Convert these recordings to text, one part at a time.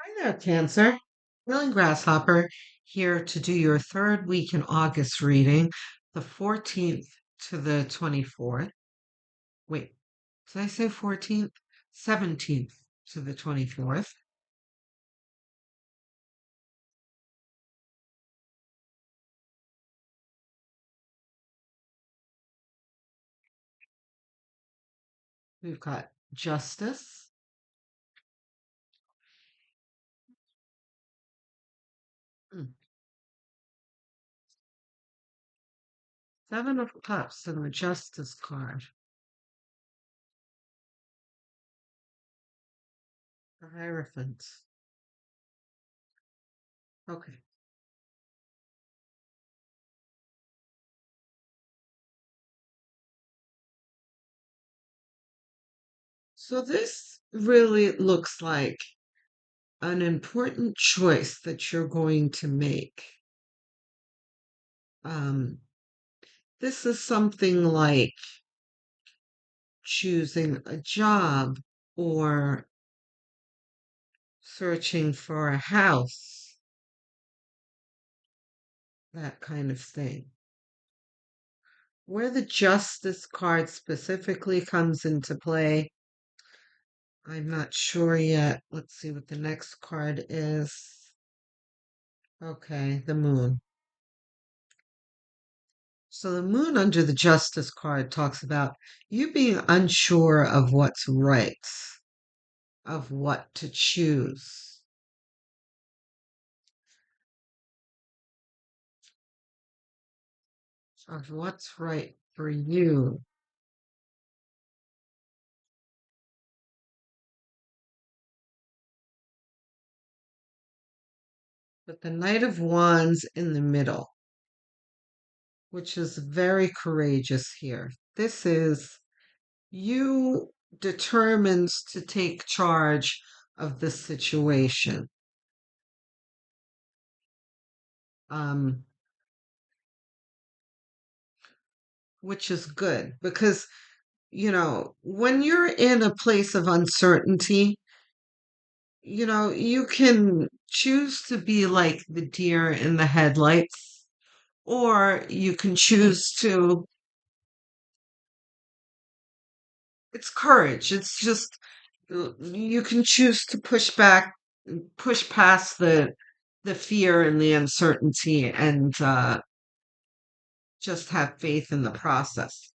Hi there, Cancer. Feeling Grasshopper here to do your third week in August reading, the 14th to the 24th. Wait, did I say 14th? 17th to the 24th. We've got Justice, mm, Seven of Cups, and the Justice card, the Hierophant. Okay, so this really looks like an important choice that you're going to make. Um, this is something like choosing a job or searching for a house, that kind of thing. Where the justice card specifically comes into play, I'm not sure yet. Let's see what the next card is. Okay, the moon. So the moon under the justice card talks about you being unsure of what's right, of what to choose, of what's right for you. But the Knight of Wands in the middle, which is very courageous here. This is you determined to take charge of the situation, um, which is good because, when you're in a place of uncertainty, you can choose to be like the deer in the headlights, or you can choose to, it's courage. It's just, you can choose to push past the fear and the uncertainty, and just have faith in the process.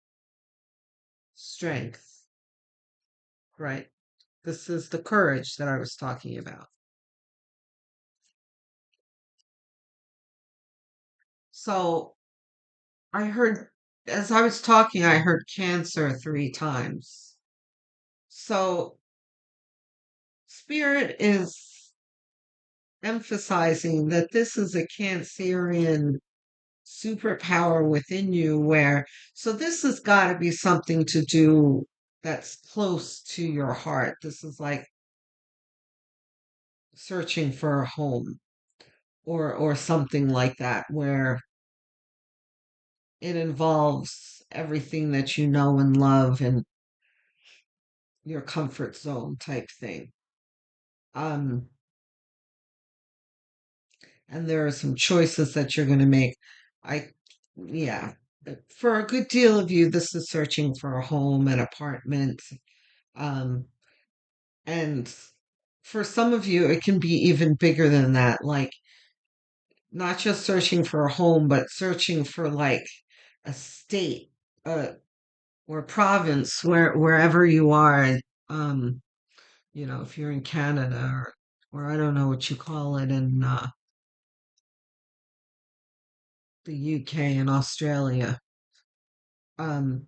Strength, right? This is the courage that I was talking about. So I heard, as I was talking, I heard Cancer three times. So Spirit is emphasizing that this is a Cancerian superpower within you, where so this has got to be something to do that's close to your heart. This is like searching for a home, or something like that, where it involves everything that you know and love, and your comfort zone type thing. um and there are some choices that you're going to make. I Yeah, for a good deal of you, this is searching for a home, an apartment. um And for some of you, it can be even bigger than that, like not just searching for a home, but searching for like a state, uh, or province, wherever you are. Um, if you're in Canada, or I don't know what you call it in the UK and Australia. Um,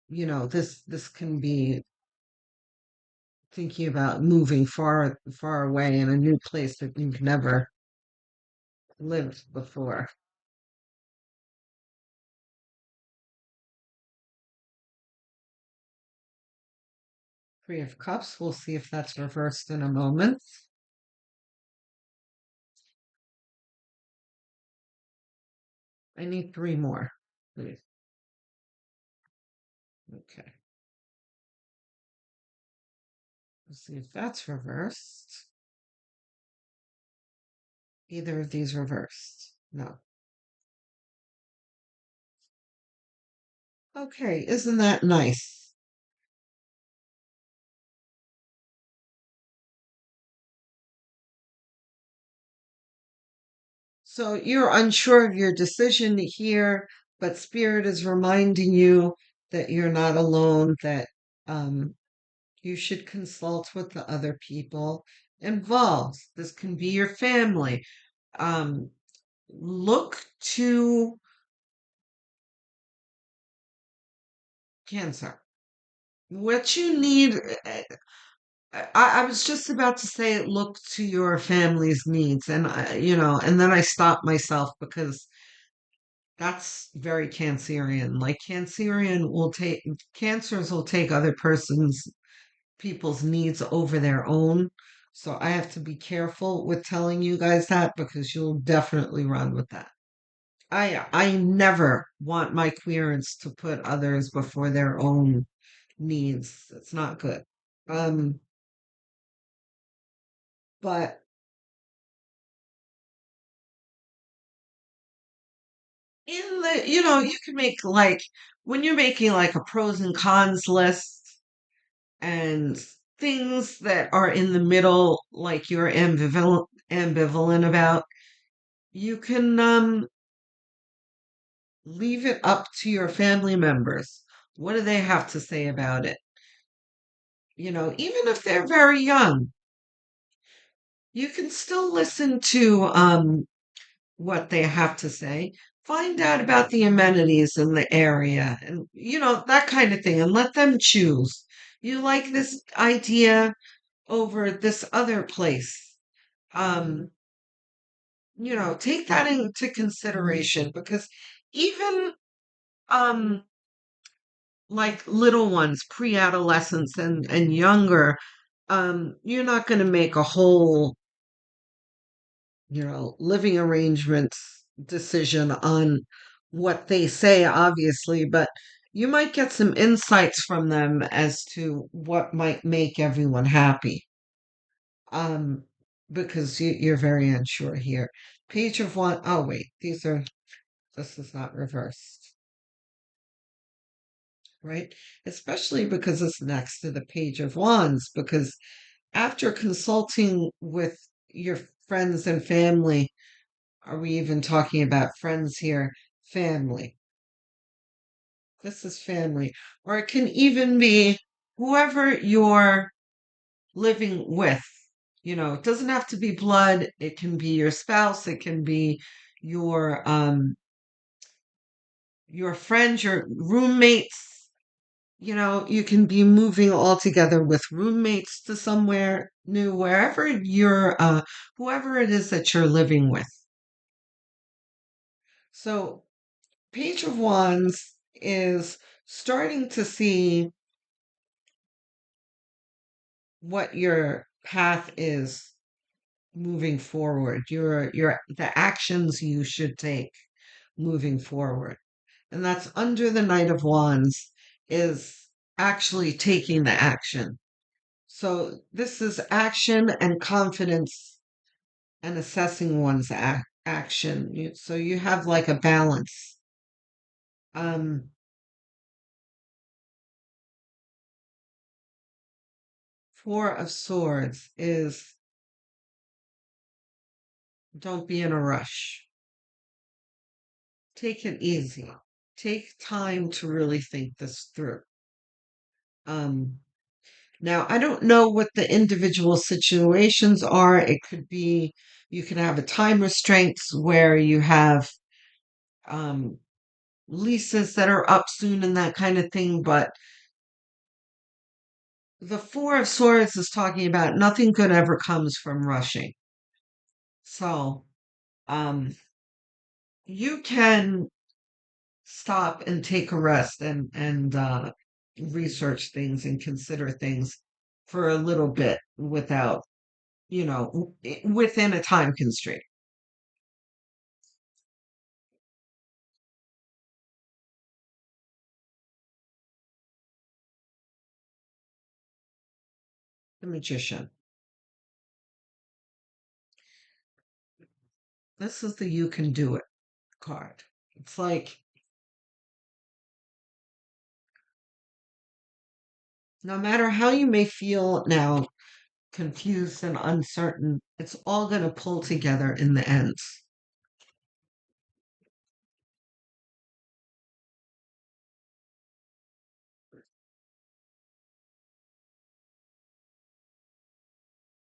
this can be thinking about moving far, far away in a new place that you've never lived before. Three of Cups. We'll see if that's reversed in a moment. I need three more, please. Okay. Let's see if that's reversed. Either of these reversed. No. Okay, isn't that nice? So you're unsure of your decision here, but Spirit is reminding you that you're not alone, that um, you should consult with the other people involved. This can be your family. Um, look to Cancer. What you need, I was just about to say, look to your family's needs, and and then I stopped myself because that's very Cancerian. Like Cancers will take other people's needs over their own. So I have to be careful with telling you guys that because you'll definitely run with that. I never want my queerants to put others before their own needs. It's not good. Um, but in you can make like when you're making like a pros and cons list and things that are in the middle, like you're ambivalent about, you can leave it up to your family members. What do they have to say about it? Even if they're very young, you can still listen to what they have to say. Find out about the amenities in the area and, that kind of thing, and let them choose. You like this idea over this other place. Um, take that into consideration because even um like little ones, pre-adolescents and younger, you're not going to make a whole, living arrangements decision on what they say, obviously, but you might get some insights from them as to what might make everyone happy. Um, because you're very unsure here. Page of one, oh wait, this is not reversed, right? Especially because it's next to the Page of Wands, because after consulting with your friends and family, are we even talking about friends here? Family. This is family. Or it can even be whoever you're living with. It doesn't have to be blood. It can be your spouse. It can be your your friends, your roommates. You can be moving all together with roommates to somewhere new, wherever whoever it is that you're living with. So Page of Wands is starting to see what your path is moving forward, your the actions you should take moving forward. And that's under the Knight of Wands is actually taking the action. So this is action and confidence and assessing one's action. So you have like a balance. Um, Four of Swords is don't be in a rush. Take it easy. Take time to really think this through. Um, Now, I don't know what the individual situations are. It could be you can have a time restraints where you have um, leases that are up soon and that kind of thing. But the Four of Swords is talking about nothing good ever comes from rushing. So you can stop and take a rest and research things and consider things for a little bit without, within a time constraint. The Magician. This is the you can do it card. It's like no matter how you may feel now, confused and uncertain, it's all going to pull together in the end.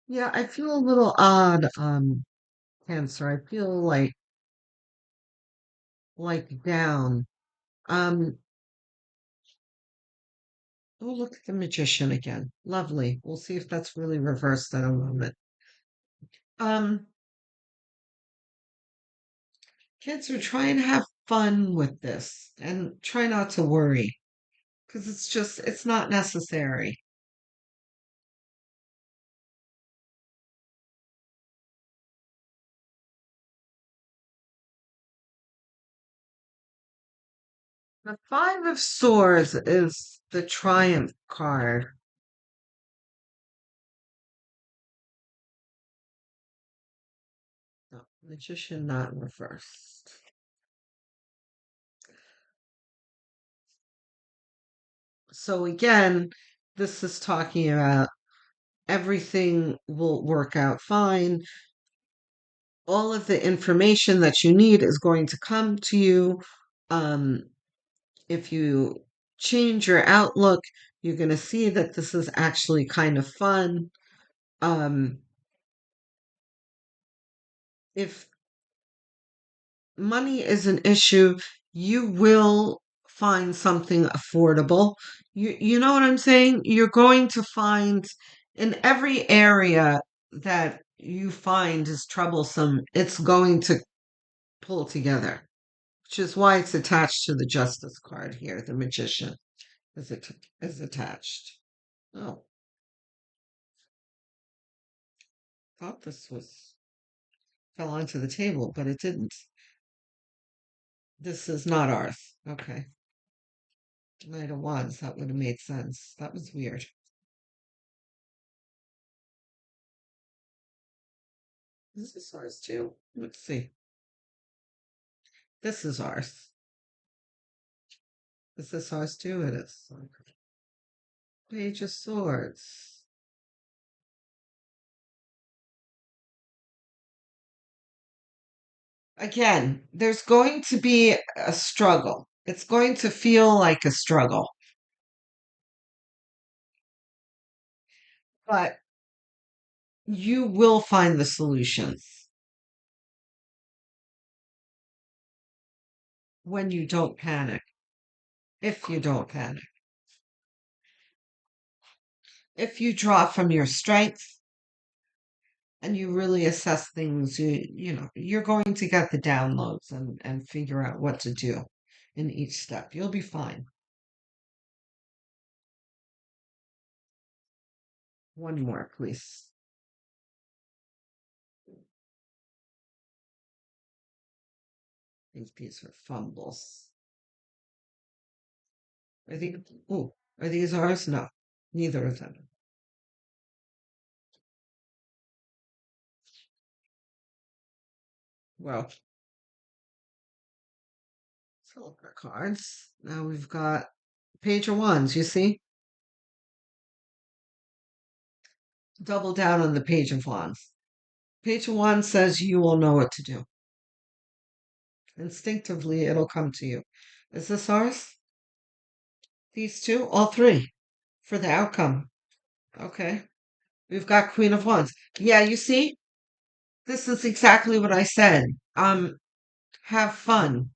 Yeah, I feel a little odd, Cancer. I feel like down. Um, oh, look at the magician again. Lovely. We'll see if that's really reversed in a moment. Um, Kids are trying to have fun with this and try not to worry because it's not necessary. The Five of Swords is the Triumph card. No, Magician not reversed. So again, this is talking about everything will work out fine. All of the information that you need is going to come to you. Um, if you change your outlook, you're going to see that this is actually kind of fun. Um, if money is an issue, you will find something affordable. You know what I'm saying? You're going to find in every area that you find is troublesome, it's going to pull together, which is why it's attached to the Justice card here. The Magician is is attached. Oh, thought this was fell onto the table, but it didn't. This is not ours. Okay. Knight of Wands, that would have made sense. That was weird. This is ours too. Let's see. This is ours. Is this ours too? It is. Okay. Page of Swords. Again, there's going to be a struggle. It's going to feel like a struggle, but you will find the solutions when you don't panic. If you don't panic. If you draw from your strength and you really assess things, you're going to get the downloads and figure out what to do in each step. You'll be fine. One more, please. These are fumbles. Are these, oh, are these ours? No, neither of them. Well, so look our cards. Now we've got Page of Wands, you see? Double down on the Page of Wands. Page of Wands says you will know what to do. Instinctively, it'll come to you. Is this ours? These two? All three for the outcome. Okay. We've got Queen of Wands. Yeah, you see? This is exactly what I said. Have fun.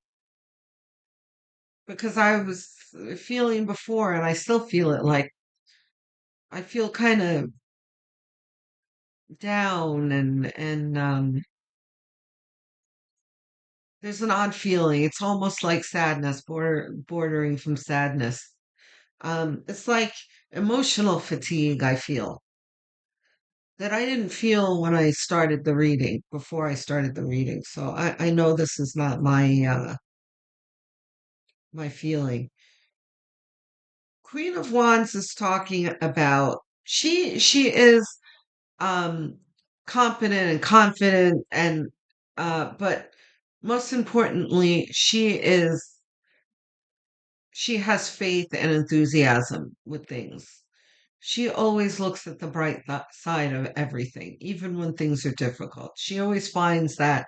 Because I was feeling before, and I still feel it like I feel kind of down and there's an odd feeling. It's almost like sadness, bordering from sadness. It's like emotional fatigue, I feel that I didn't feel when I started the reading, before I started the reading. So I know this is not my feeling. Queen of Wands is talking about she is um competent and confident and But most importantly, she has faith and enthusiasm with things. She always looks at the bright side of everything, even when things are difficult. She always finds that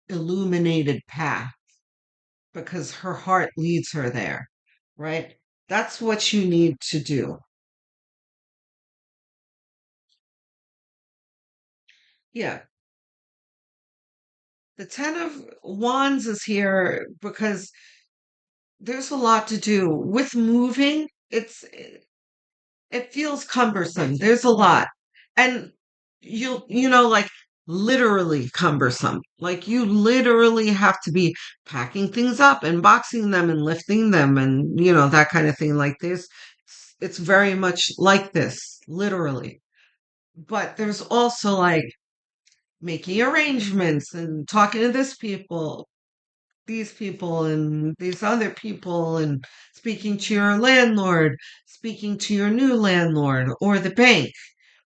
illuminated path because her heart leads her there, right? That's what you need to do. Yeah. The Ten of Wands is here because there's a lot to do with moving. It feels cumbersome. There's a lot. And like literally cumbersome. Like you literally have to be packing things up and boxing them and lifting them and, that kind of thing like this. It's very much like this, literally. But there's also like making arrangements and talking to these people and these other people and speaking to your landlord, speaking to your new landlord or the bank,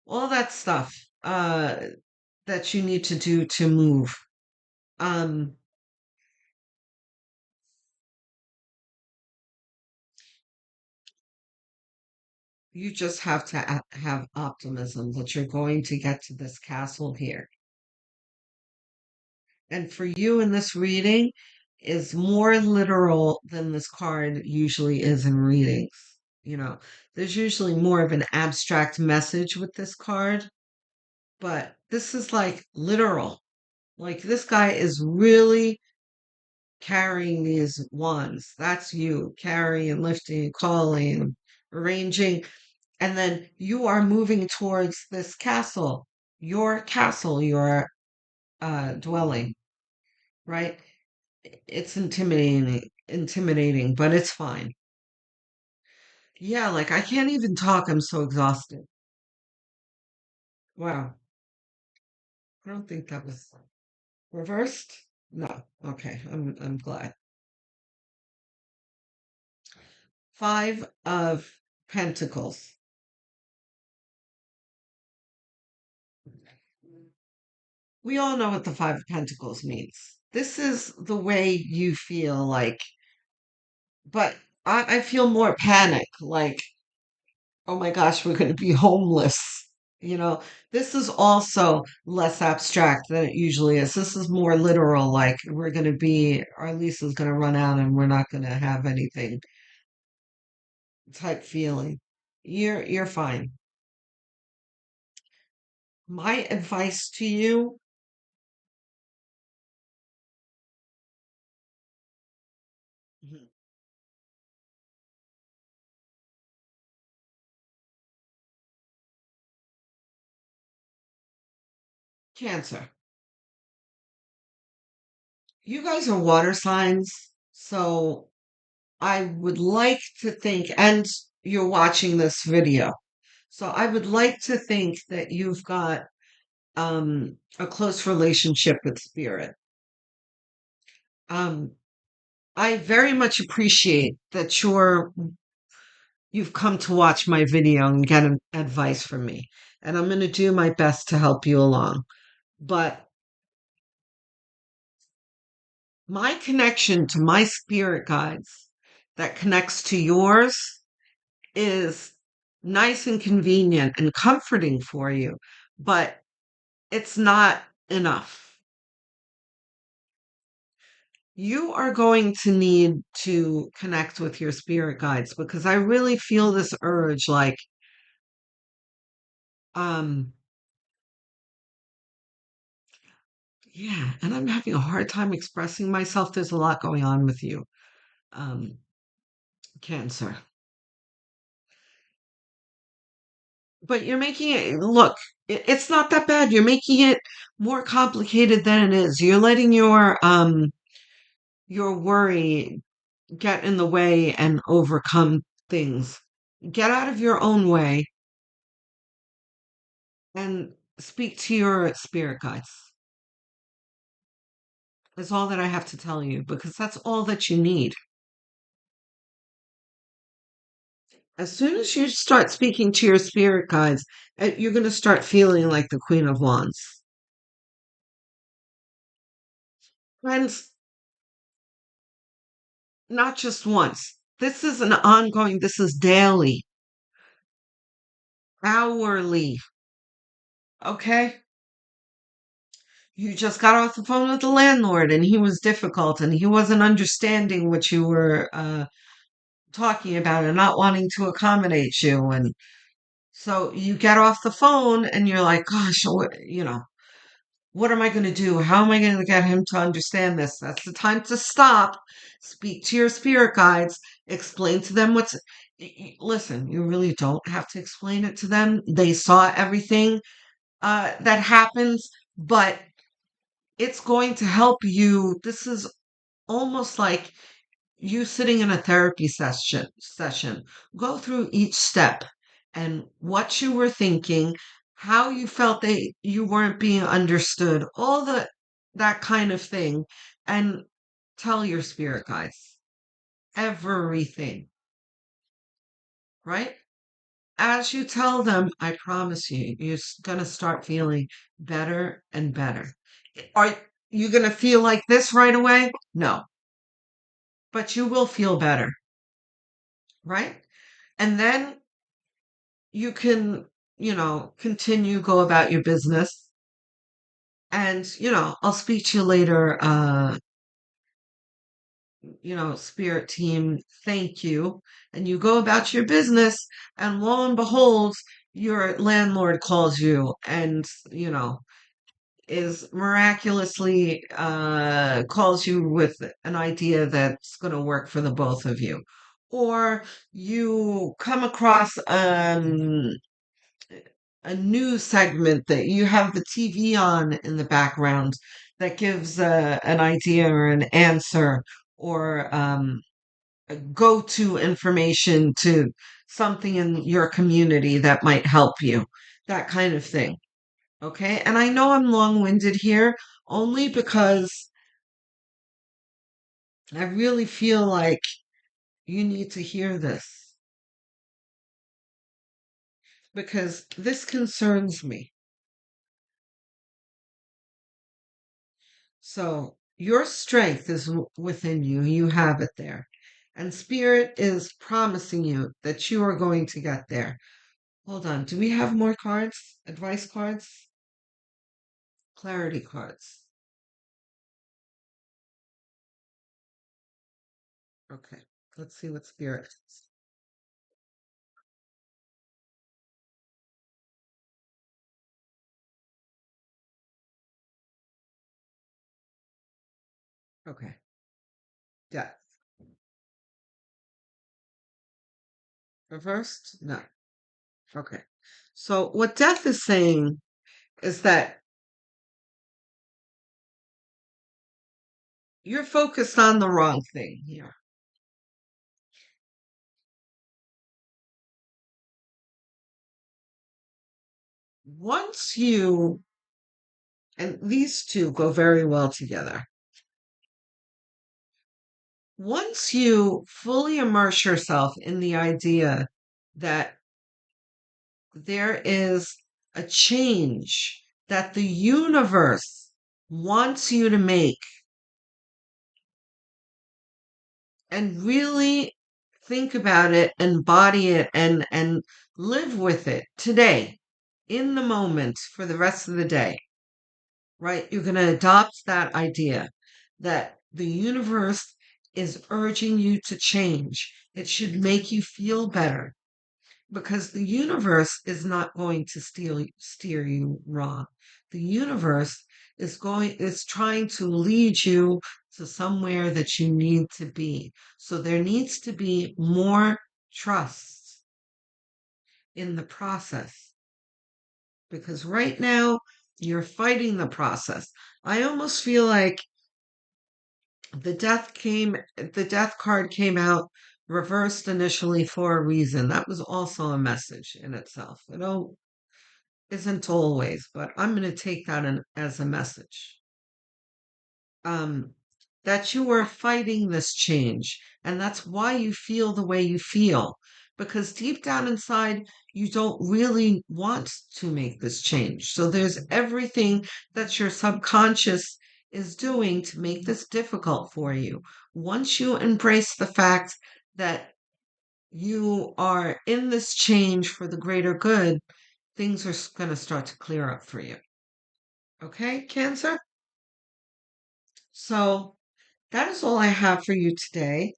all that stuff that you need to do to move. Um, you just have to have optimism that you're going to get to this castle here. And for you in this reading is more literal than this card usually is in readings. You know, there's usually more of an abstract message with this card, but this is like literal. Like this guy is really carrying these wands. That's you carrying, lifting, calling, arranging. And then you are moving towards this castle, your dwelling, right? It's intimidating, but it's fine. Yeah, like I can't even talk. I'm so exhausted. Wow. I don't think that was reversed. No. Okay. I'm glad. Five of Pentacles. We all know what the Five of Pentacles means. This is the way you feel like, but I feel more panic, like, oh my gosh, we're going to be homeless. You know, this is also less abstract than it usually is. This is more literal, like our lease is going to run out and we're not going to have anything type feeling. You're fine. My advice to you, mhm, Cancer. You guys are water signs, so I would like to think, and you're watching this video, so I would like to think that you've got a close relationship with spirit. Um, I very much appreciate that you've come to watch my video and get advice from me, and I'm going to do my best to help you along. But my connection to my spirit guides that connects to yours is nice and convenient and comforting for you, but it's not enough. You are going to need to connect with your spirit guides because I really feel this urge like, um, yeah, and I'm having a hard time expressing myself. There's a lot going on with you, um, Cancer. But you're making it look, it's not that bad. You're making it more complicated than it is. You're letting your worry get in the way and overcome things. Get out of your own way and speak to your spirit guides. That's all that I have to tell you because that's all that you need. As soon as you start speaking to your spirit guides, you're going to start feeling like the Queen of Wands. And not just once. This is an ongoing, this is daily, hourly. Okay. You just got off the phone with the landlord and he was difficult and he wasn't understanding what you were talking about and not wanting to accommodate you. And so you get off the phone and you're like, gosh, what am I going to do? How am I going to get him to understand this? That's the time to stop, speak to your spirit guides, explain to them listen, you really don't have to explain it to them. They saw everything that happens, but it's going to help you. This is almost like you sitting in a therapy session. Go through each step and what you were thinking, how you felt that you weren't being understood, all that kind of thing, and tell your spirit guides everything, right? As you tell them, I promise you, you're going to start feeling better and better. Are you going to feel like this right away? No, but you will feel better, right? And then you can, continue, go about your business. And, I'll speak to you later, spirit team, thank you. And you go about your business, and lo and behold, your landlord calls you and, is miraculously calls you with an idea that's going to work for the both of you. Or you come across a news segment that you have the TV on in the background that gives an idea or an answer or a go-to information to something in your community that might help you, that kind of thing. Okay. And I know I'm long-winded here only because I really feel like you need to hear this because this concerns me. So your strength is within you. You have it there. And spirit is promising you that you are going to get there. Hold on. Do we have more cards? Advice cards? Clarity cards. Okay. Let's see what spirit is. Okay. Death. Reversed? No. Okay. So what death is saying is that you're focused on the wrong thing here. Once you, and these two go very well together. Once you fully immerse yourself in the idea that there is a change that the universe wants you to make and really think about it, embody it, and live with it today, in the moment for the rest of the day, right? You're going to adopt that idea that the universe is urging you to change. It should make you feel better because the universe is not going to steer you wrong. The universe is trying to lead you to somewhere that you need to be. So there needs to be more trust in the process because right now you're fighting the process. I almost feel like the death card came out reversed initially for a reason. That was also a message in itself. Isn't always, but I'm going to take that as a message. Um, that you are fighting this change, and that's why you feel the way you feel. Because deep down inside, you don't really want to make this change. So there's everything that your subconscious is doing to make this difficult for you. Once you embrace the fact that you are in this change for the greater good, things are going to start to clear up for you. Okay, Cancer? So that is all I have for you today.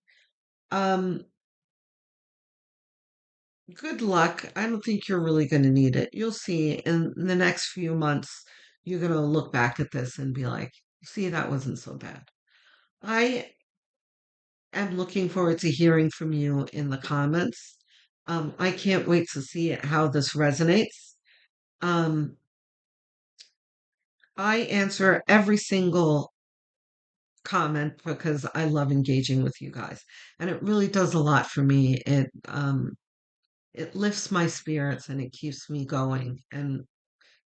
Um, Good luck. I don't think you're really going to need it. You'll see in the next few months, you're going to look back at this and be like, see, that wasn't so bad. I am looking forward to hearing from you in the comments. I can't wait to see how this resonates. Um, I answer every single comment because I love engaging with you guys, and it really does a lot for me. It lifts my spirits and it keeps me going and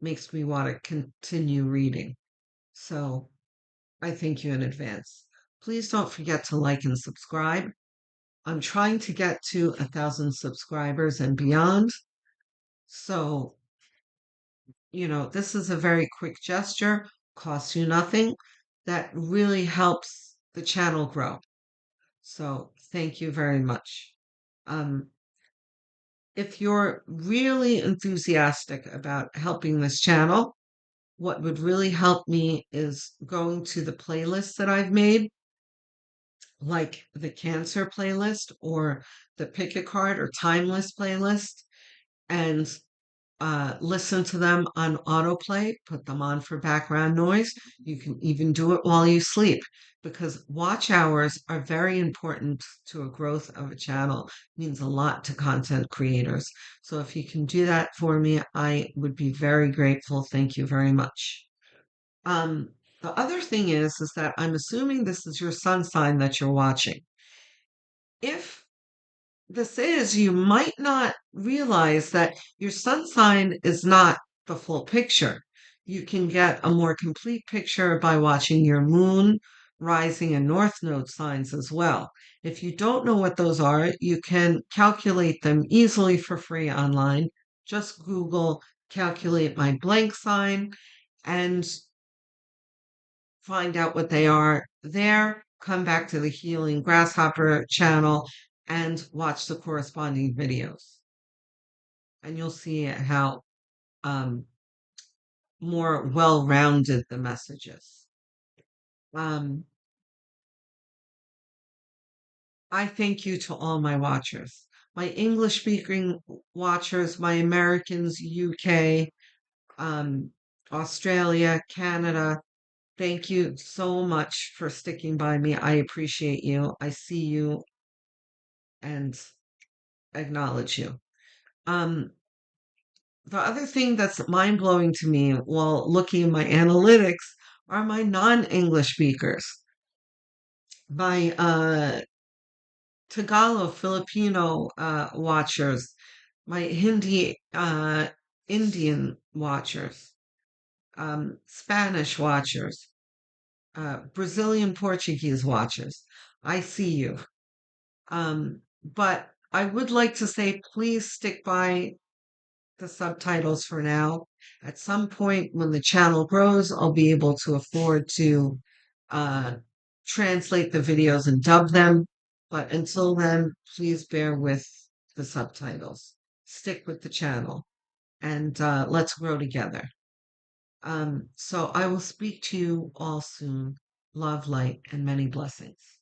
makes me want to continue reading. So I thank you in advance. Please don't forget to like and subscribe. I'm trying to get to 1,000 subscribers and beyond. So, this is a very quick gesture, costs you nothing, that really helps the channel grow. So, thank you very much. Um, if you're really enthusiastic about helping this channel, what would really help me is going to the playlists that I've made, like the cancer playlist or the pick a card or timeless playlist, and listen to them on autoplay, put them on for background noise. You can even do it while you sleep because watch hours are very important to a growth of a channel. It means a lot to content creators. So if you can do that for me, I would be very grateful. Thank you very much. Um, the other thing is that I'm assuming this is your sun sign that you're watching. If this is, you might not realize that your sun sign is not the full picture. You can get a more complete picture by watching your moon, rising, and north node signs as well. If you don't know what those are, you can calculate them easily for free online. Just Google calculate my blank sign and find out what they are there, come back to the Healing Grasshopper channel and watch the corresponding videos. And you'll see how more well-rounded the message is. I thank you to all my watchers, my English-speaking watchers, my Americans, UK, Australia, Canada. Thank you so much for sticking by me. I appreciate you. I see you and acknowledge you. Um, the other thing that's mind blowing to me while looking at my analytics are my non English speakers, my Tagalog Filipino watchers, my Hindi Indian watchers, Spanish watchers, Brazilian Portuguese watchers. I see you. But I would like to say, please stick by the subtitles for now. At some point, when the channel grows, I'll be able to afford to uh, translate the videos and dub them. But until then, please bear with the subtitles. Stick with the channel and let's grow together. So I will speak to you all soon. Love, light, and many blessings.